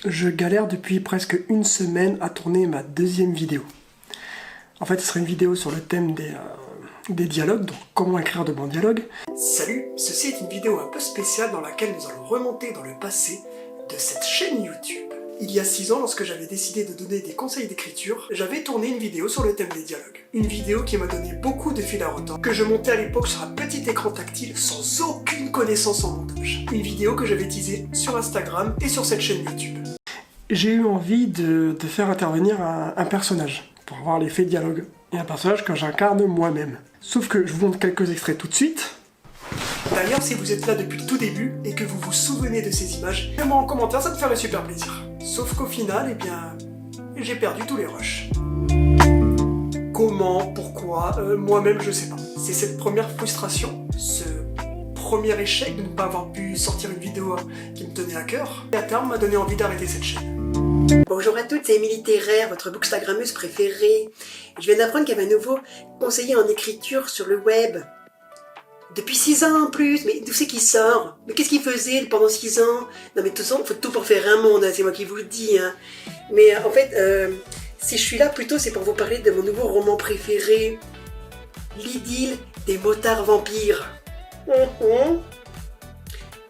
Je galère depuis presque une semaine à tourner ma deuxième vidéo. En fait, ce serait une vidéo sur le thème des dialogues, donc comment écrire de bons dialogues. Salut, ceci est une vidéo un peu spéciale dans laquelle nous allons remonter dans le passé de cette chaîne YouTube. Il y a 6 ans, lorsque j'avais décidé de donner des conseils d'écriture, j'avais tourné une vidéo sur le thème des dialogues. Une vidéo qui m'a donné beaucoup de fil à retordre, que je montais à l'époque sur un petit écran tactile sans aucune connaissance en montage. Une vidéo que j'avais teasée sur Instagram et sur cette chaîne YouTube. J'ai eu envie de faire intervenir un personnage, pour avoir l'effet dialogue. Et un personnage que j'incarne moi-même. Sauf que je vous montre quelques extraits tout de suite. D'ailleurs, si vous êtes là depuis le tout début et que vous vous souvenez de ces images, mettez-moi en commentaire, ça me ferait super plaisir. Sauf qu'au final, eh bien, j'ai perdu tous les rushs. Comment, pourquoi, moi-même je sais pas. C'est cette première frustration, ce premier échec de ne pas avoir pu sortir une vidéo qui me tenait à cœur, et à terme m'a donné envie d'arrêter cette chaîne. Bonjour à toutes, c'est Émilie Terrer, votre bookstagrammeuse préférée. Je viens d'apprendre qu'il y avait un nouveau conseiller en écriture sur le web. Depuis 6 ans en plus, mais d'où c'est qu'il sort? Mais qu'est-ce qu'il faisait pendant 6 ans? Non mais de toute façon, il faut tout pour faire un monde, hein, c'est moi qui vous le dis. Hein. Mais en fait, si je suis là plutôt, c'est pour vous parler de mon nouveau roman préféré, L'idylle des motards vampires.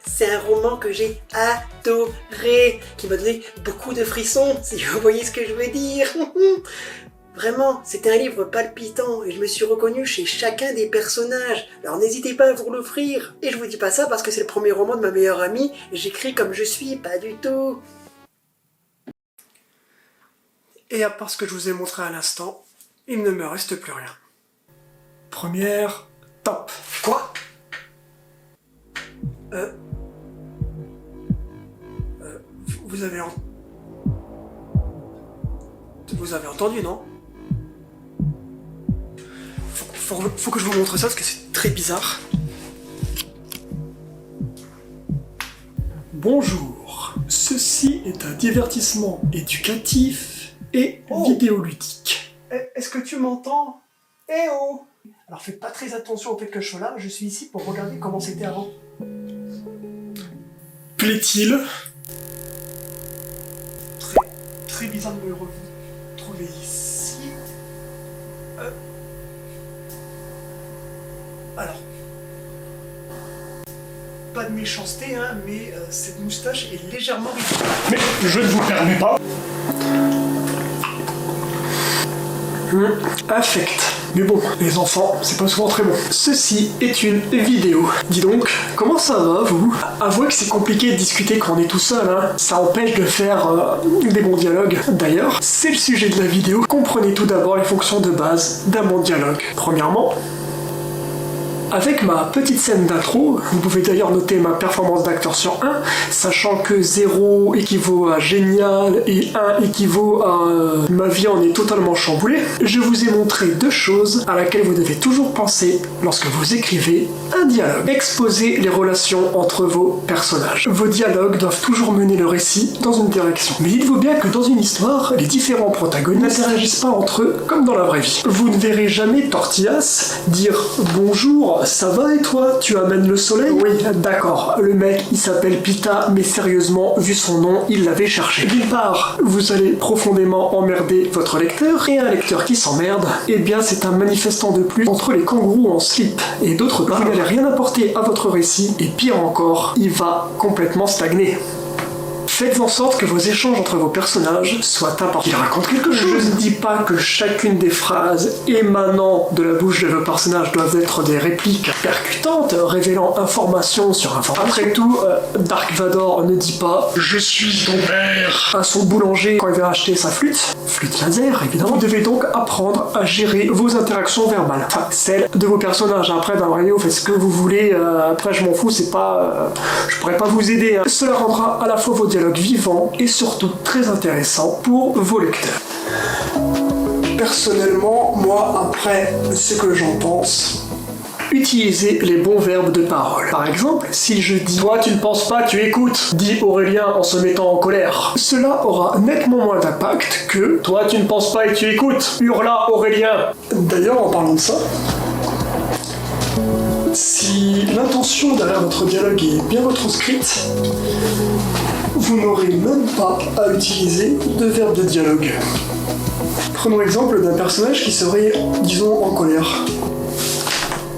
C'est un roman que j'ai adoré, qui m'a donné beaucoup de frissons, si vous voyez ce que je veux dire. Vraiment, c'était un livre palpitant et je me suis reconnue chez chacun des personnages. Alors n'hésitez pas à vous l'offrir. Et je vous dis pas ça parce que c'est le premier roman de ma meilleure amie et j'écris comme je suis, pas du tout. Et à part ce que je vous ai montré à l'instant, il ne me reste plus rien. Première, top. Quoi? Vous avez entendu, non? Faut que je vous montre ça parce que c'est très bizarre. Bonjour, ceci est un divertissement éducatif et vidéoludique. Est-ce que tu m'entends? Eh oh! Alors faites pas très attention au fait que je sois là, je suis ici pour regarder comment c'était avant. Plaît-il? Très bizarre de me retrouver ici. Alors, pas de méchanceté, hein, mais cette moustache est légèrement ridicule. Mais je ne vous permets pas. Affect. Mais bon, les enfants, c'est pas souvent très bon. Ceci est une vidéo. Dis donc, comment ça va, vous? Avouez que c'est compliqué de discuter quand on est tout seul, hein. Ça empêche de faire des bons dialogues. D'ailleurs, c'est le sujet de la vidéo. Comprenez tout d'abord les fonctions de base d'un bon dialogue. Premièrement, avec ma petite scène d'intro, vous pouvez d'ailleurs noter ma performance d'acteur sur 1, sachant que 0 équivaut à génial et 1 équivaut à ma vie en est totalement chamboulée, je vous ai montré 2 choses à laquelle vous devez toujours penser lorsque vous écrivez un dialogue. Exposez les relations entre vos personnages. Vos dialogues doivent toujours mener le récit dans une direction. Mais dites-vous bien que dans une histoire, les différents protagonistes n'interagissent pas entre eux comme dans la vraie vie. Vous ne verrez jamais Tortillas dire « Bonjour, ça va et toi? Tu amènes le soleil ?» Oui, d'accord, le mec il s'appelle Pita, mais sérieusement, vu son nom, il l'avait cherché. D'une part, vous allez profondément emmerder votre lecteur, et un lecteur qui s'emmerde, eh bien c'est un manifestant de plus entre les kangourous en slip. Et d'autre part, vous n'allez rien apporter à votre récit, et pire encore, il va complètement stagner. Faites en sorte que vos échanges entre vos personnages soient importants. Ils racontent quelque chose. Je ne dis pas que chacune des phrases émanant de la bouche de vos personnages doivent être des répliques percutantes, révélant information sur information. Après tout, Dark Vador ne dit pas « Je suis ton père » à son boulanger quand il va acheter sa flûte laser, évidemment. Vous devez donc apprendre à gérer vos interactions verbales. Enfin, celles de vos personnages. Après, dans la vidéo, faites ce que vous voulez. Après, je m'en fous, c'est pas... je pourrais pas vous aider. Hein. Cela rendra à la fois vos dialogues vivants et surtout très intéressants pour vos lecteurs. Personnellement, moi, après ce que j'en pense, utilisez les bons verbes de parole. Par exemple, si je dis « Toi, tu ne penses pas, tu écoutes », dit Aurélien en se mettant en colère. Cela aura nettement moins d'impact que « Toi, tu ne penses pas et tu écoutes », hurla Aurélien. D'ailleurs, en parlant de ça, si l'intention derrière votre dialogue est bien retranscrite, vous n'aurez même pas à utiliser de verbe de dialogue. Prenons l'exemple d'un personnage qui serait, disons, en colère.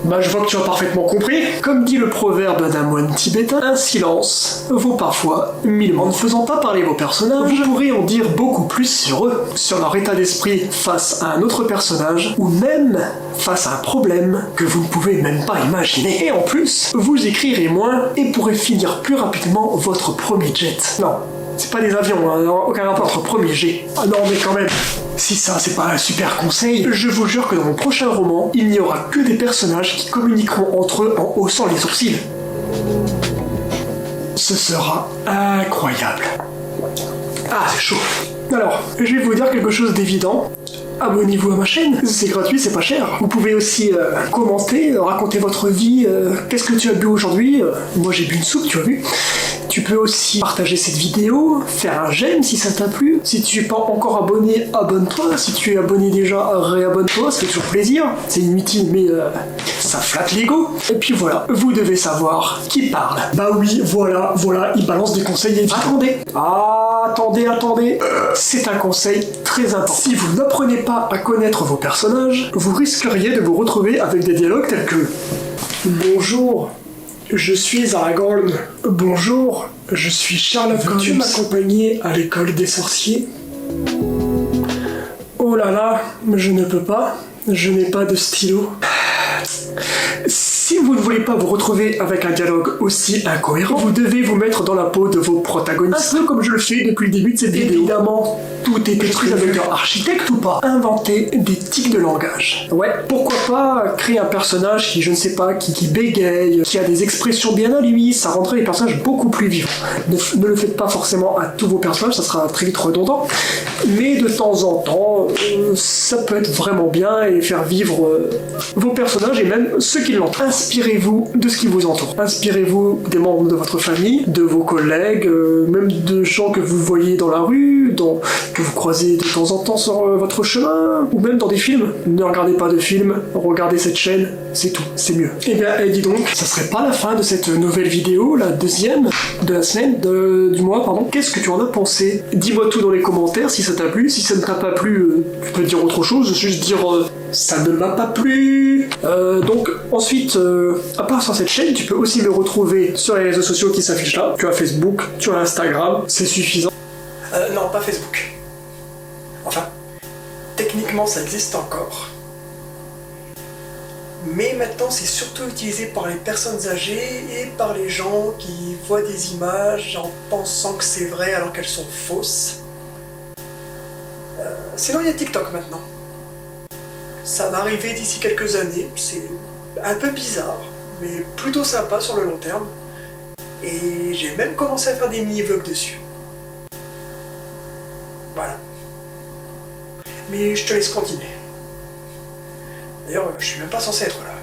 Bah je vois que tu as parfaitement compris. Comme dit le proverbe d'un moine tibétain, un silence vaut parfois 1000 mots. En ne faisant pas parler vos personnages, vous pourrez en dire beaucoup plus sur eux, sur leur état d'esprit face à un autre personnage, ou même face à un problème que vous ne pouvez même pas imaginer. Et en plus, vous écrirez moins et pourrez finir plus rapidement votre premier jet. Non, c'est pas des avions, hein, aucun rapport entre premier jet. Ah non mais quand même. Si ça, c'est pas un super conseil, je vous jure que dans mon prochain roman, il n'y aura que des personnages qui communiqueront entre eux en haussant les sourcils. Ce sera incroyable. Ah, c'est chaud. Alors, je vais vous dire quelque chose d'évident. Abonnez-vous à ma chaîne, c'est gratuit, c'est pas cher. Vous pouvez aussi commenter, raconter votre vie, qu'est-ce que tu as bu aujourd'hui, moi j'ai bu une soupe, tu as vu. Tu peux aussi partager cette vidéo, faire un j'aime si ça t'a plu. Si tu n'es pas encore abonné, abonne-toi. Si tu es abonné déjà, réabonne-toi, ça fait toujours plaisir. C'est inutile, mais ça flatte l'ego. Et puis voilà, vous devez savoir qui parle. Bah oui, voilà, il balance des conseils et attendez. C'est un conseil très important. Si vous n'apprenez pas à connaître vos personnages, vous risqueriez de vous retrouver avec des dialogues tels que bonjour, je suis Aragorn. Bonjour, je suis Sherlock Holmes. Veux-tu m'accompagner à l'école des sorciers? Oh là là, je ne peux pas. Je n'ai pas de stylo. Si vous ne voulez pas vous retrouver avec un dialogue aussi incohérent, vous devez vous mettre dans la peau de vos protagonistes. Un peu comme je le fais depuis le début de cette vidéo. Évidemment, tout est écrit avec un architecte ou pas. Inventer des tics de langage. Ouais, pourquoi pas créer un personnage qui, je ne sais pas, qui bégaye, qui a des expressions bien à lui, ça rendrait les personnages beaucoup plus vivants. Ne le faites pas forcément à tous vos personnages, ça sera très vite redondant, mais de temps en temps, ça peut être vraiment bien et faire vivre vos personnages et même ceux qui l'entourent. Inspirez-vous de ce qui vous entoure. Inspirez-vous des membres de votre famille, de vos collègues, même de gens que vous voyez dans la rue, que vous croisez de temps en temps sur votre chemin, ou même dans des films. Ne regardez pas de films, regardez cette chaîne, c'est tout, c'est mieux. Et bien, dis donc, ça serait pas la fin de cette nouvelle vidéo, la deuxième de la semaine, du mois, pardon. Qu'est-ce que tu en as pensé? Dis-moi tout dans les commentaires si ça t'a plu. Si ça ne t'a pas plu, tu peux dire autre chose, juste dire ça ne m'a pas plu. Donc ensuite, à part sur cette chaîne, tu peux aussi me retrouver sur les réseaux sociaux qui s'affichent là. Tu as Facebook, tu as Instagram, c'est suffisant. Non, pas Facebook. Enfin, techniquement ça existe encore. Mais maintenant c'est surtout utilisé par les personnes âgées et par les gens qui voient des images en pensant que c'est vrai alors qu'elles sont fausses. Sinon il y a TikTok maintenant. Ça va arriver d'ici quelques années, c'est un peu bizarre, mais plutôt sympa sur le long terme. Et j'ai même commencé à faire des mini-vlogs dessus. Voilà. Mais je te laisse continuer. D'ailleurs, je suis même pas censé être là.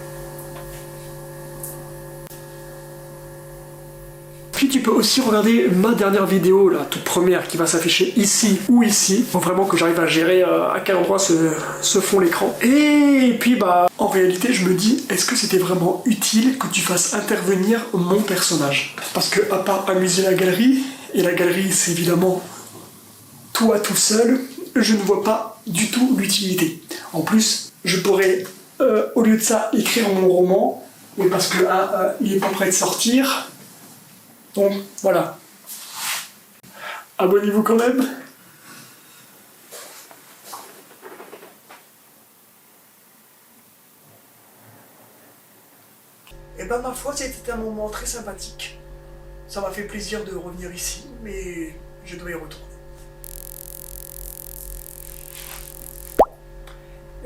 Puis tu peux aussi regarder ma dernière vidéo, la toute première, qui va s'afficher ici ou ici. Faut vraiment que j'arrive à gérer à quel endroit se fond l'écran. Et puis en réalité, je me dis, est-ce que c'était vraiment utile que tu fasses intervenir mon personnage? Parce que à part amuser la galerie, et la galerie c'est évidemment toi tout seul, je ne vois pas du tout l'utilité. En plus, je pourrais, au lieu de ça, écrire mon roman, mais parce que il est pas prêt de sortir. Donc, voilà. Abonnez-vous quand même. Et ma foi, c'était un moment très sympathique. Ça m'a fait plaisir de revenir ici, mais je dois y retourner.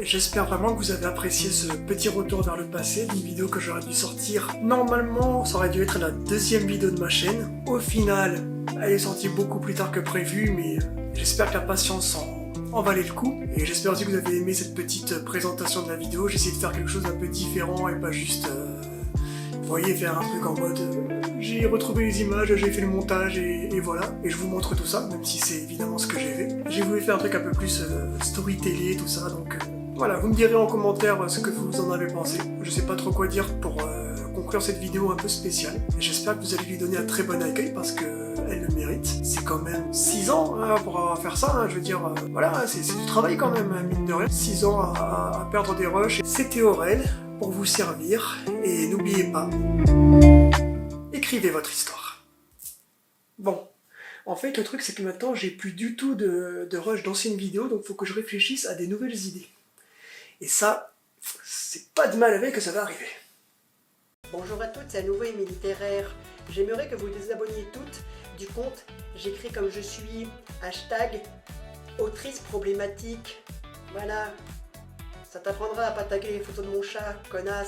Et j'espère vraiment que vous avez apprécié ce petit retour vers le passé d'une vidéo que j'aurais dû sortir. Normalement, ça aurait dû être la deuxième vidéo de ma chaîne. Au final, elle est sortie beaucoup plus tard que prévu, mais j'espère que la patience en valait le coup. Et j'espère aussi que vous avez aimé cette petite présentation de la vidéo. J'ai essayé de faire quelque chose d'un peu différent et pas juste, vous voyez, faire un truc en mode... j'ai retrouvé les images, j'ai fait le montage et voilà. Et je vous montre tout ça, même si c'est évidemment ce que j'ai fait. J'ai voulu faire un truc un peu plus storytelling, tout ça, donc... voilà, vous me direz en commentaire ce que vous en avez pensé. Je sais pas trop quoi dire pour conclure cette vidéo un peu spéciale. Et j'espère que vous allez lui donner un très bon accueil parce que elle le mérite. C'est quand même 6 ans pour faire ça, hein, je veux dire, voilà, c'est du travail quand même, mine de rien. 6 ans à perdre des rushs. C'était Aurel pour vous servir, et n'oubliez pas, écrivez votre histoire. Bon, en fait le truc c'est que maintenant j'ai plus du tout de rush d'anciennes vidéos, donc faut que je réfléchisse à des nouvelles idées. Et ça, c'est pas de mal avec que ça va arriver. Bonjour à toutes, c'est à nouveau Émilie Littéraire. J'aimerais que vous désabonniez toutes du compte J'écris comme je suis, hashtag autrice problématique. Voilà, ça t'apprendra à pas taguer les photos de mon chat, connasse.